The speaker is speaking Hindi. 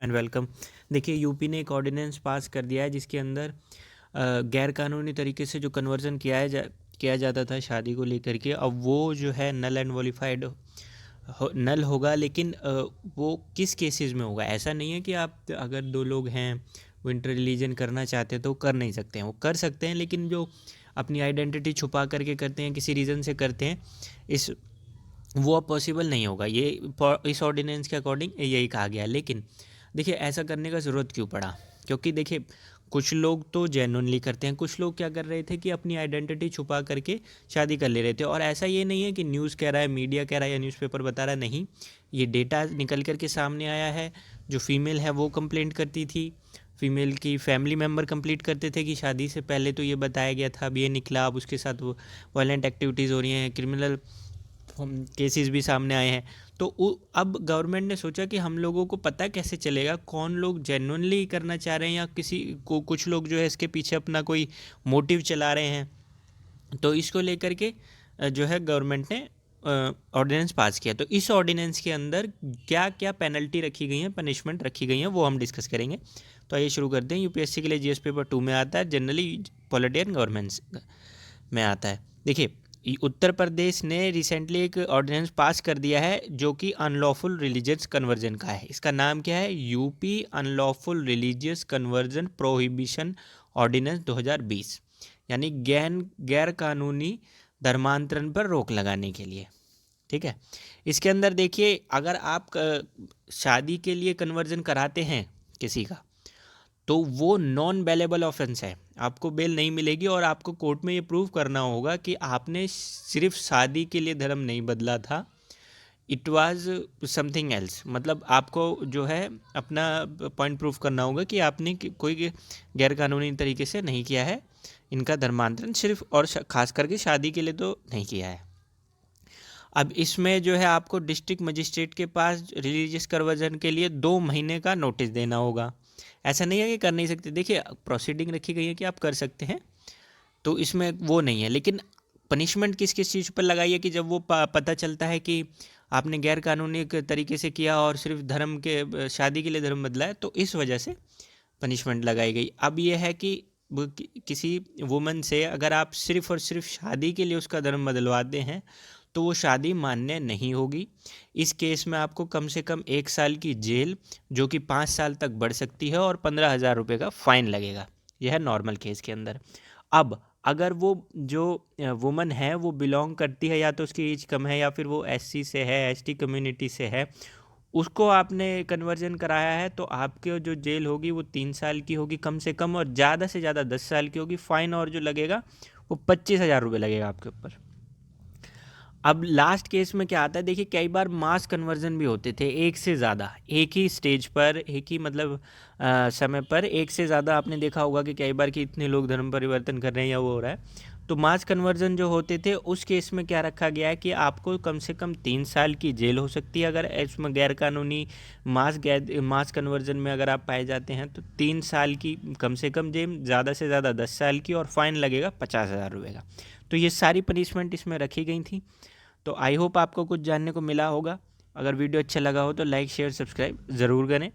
And welcome. देखिए, यूपी ने एक ऑर्डिनेंस पास कर दिया है जिसके अंदर गैर कानूनी तरीके से जो कन्वर्जन किया जाता था शादी को लेकर के, अब वो जो है नल एंड वॉलिफाइड नल होगा। लेकिन वो किस केसेस में होगा? ऐसा नहीं है कि आप अगर दो लोग हैं वो इंटर रिलीजन करना चाहते हैं तो कर नहीं सकते हैं, वो कर सकते हैं। लेकिन जो अपनी आइडेंटिटी छुपा करके करते हैं, किसी रीज़न से करते हैं, इस वो अब पॉसिबल नहीं होगा। ये इस ऑर्डिनेंस के अकॉर्डिंग यही कहा गया है। लेकिन देखिए, ऐसा करने का ज़रूरत क्यों पड़ा? क्योंकि देखिए, कुछ लोग तो जेन्युइनली करते हैं, कुछ लोग क्या कर रहे थे कि अपनी आइडेंटिटी छुपा करके शादी कर ले रहे थे। और ऐसा ये नहीं है कि न्यूज़ कह रहा है, मीडिया कह रहा है या न्यूज़पेपर बता रहा है, नहीं, ये डेटा निकल कर के सामने आया है। जो फीमेल है वो कंप्लेंट करती थी, फीमेल की फैमिली मेम्बर कंप्लीट करते थे कि शादी से पहले तो ये बताया गया था, अब ये निकला, अब उसके साथ वो वायलेंट एक्टिविटीज़ हो रही हैं, क्रिमिनल केसेस भी सामने आए हैं। तो अब गवर्नमेंट ने सोचा कि हम लोगों को पता कैसे चलेगा कौन लोग जेन्युइनली करना चाह रहे हैं या किसी को, कुछ लोग जो है इसके पीछे अपना कोई मोटिव चला रहे हैं। तो इसको लेकर के जो है गवर्नमेंट ने ऑर्डिनेंस पास किया। तो इस ऑर्डिनेंस के अंदर क्या क्या पेनल्टी रखी गई हैं, पनिशमेंट रखी गई हैं, वो हम डिस्कस करेंगे। तो आइए शुरू करते हैं। यूपीएससी के लिए जीएस पेपर 2 में आता है, जनरली पॉलिटी एंड गवर्नेंस में आता है। देखिए, उत्तर प्रदेश ने रिसेंटली एक ऑर्डिनेंस पास कर दिया है जो कि अनलॉफुल रिलीजियस कन्वर्जन का है। इसका नाम क्या है? UP unlawful religious conversion prohibition ordinance 2020, यानी गैर कानूनी धर्मांतरण पर रोक लगाने के लिए। ठीक है। इसके अंदर देखिए, अगर आप शादी के लिए कन्वर्जन कराते हैं किसी का, तो वो नॉन बेलेबल ऑफेंस है, आपको बेल नहीं मिलेगी। और आपको कोर्ट में ये प्रूव करना होगा कि आपने सिर्फ शादी के लिए धर्म नहीं बदला था, इट वाज समथिंग एल्स। मतलब आपको जो है अपना पॉइंट प्रूव करना होगा कि आपने कोई गैर कानूनी तरीके से नहीं किया है इनका धर्मांतरण, सिर्फ और खास करके शादी के लिए तो नहीं किया है। अब इसमें जो है आपको डिस्ट्रिक्ट मजिस्ट्रेट के पास रिलीजियस कन्वर्जन के लिए 2 महीने का नोटिस देना होगा। ऐसा नहीं है कि कर नहीं सकते। देखिए, प्रोसीडिंग रखी गई है कि आप कर सकते हैं, तो इसमें वो नहीं है। लेकिन पनिशमेंट किस किस चीज़ पर लगाई है कि जब वो पता चलता है कि आपने गैर कानूनी तरीके से किया और सिर्फ धर्म के शादी के लिए धर्म बदला है, तो इस वजह से पनिशमेंट लगाई गई। अब ये है कि किसी वुमन से अगर आप सिर्फ और सिर्फ शादी के लिए उसका धर्म बदलवाते हैं तो वो शादी मान्य नहीं होगी। इस केस में आपको कम से कम 1 साल की जेल, जो कि 5 साल तक बढ़ सकती है, और 15,000 रुपये का फ़ाइन लगेगा। यह है नॉर्मल केस के अंदर। अब अगर वो जो वुमन है वो बिलोंग करती है, या तो उसकी एज कम है या फिर वो एससी से है, एसटी कम्युनिटी से है, उसको आपने कन्वर्जन कराया है, तो आपके जो जेल होगी वो 3 साल की होगी कम से कम, और ज़्यादा से ज़्यादा 10 साल की होगी। फ़ाइन और जो लगेगा वो 25,000 रुपये लगेगा आपके ऊपर। अब लास्ट केस में क्या आता है? देखिए, कई बार मास कन्वर्जन भी होते थे, एक से ज़्यादा, एक ही स्टेज पर, एक ही मतलब समय पर एक से ज़्यादा। आपने देखा होगा कि कई बार कि इतने लोग धर्म परिवर्तन कर रहे हैं या वो हो रहा है। तो मास कन्वर्जन जो होते थे, उस केस में क्या रखा गया है कि आपको कम से कम 3 साल की जेल हो सकती है अगर इसमें गैर कानूनी मास कन्वर्जन में अगर आप पाए जाते हैं, तो 3 साल की कम से कम जेल, ज़्यादा से ज़्यादा 10 साल की, और फाइन लगेगा 50,000 रुपये का। तो ये सारी पनिशमेंट इसमें रखी गई थी। तो आई होप आपको कुछ जानने को मिला होगा। अगर वीडियो अच्छा लगा हो तो लाइक शेयर सब्सक्राइब ज़रूर करें।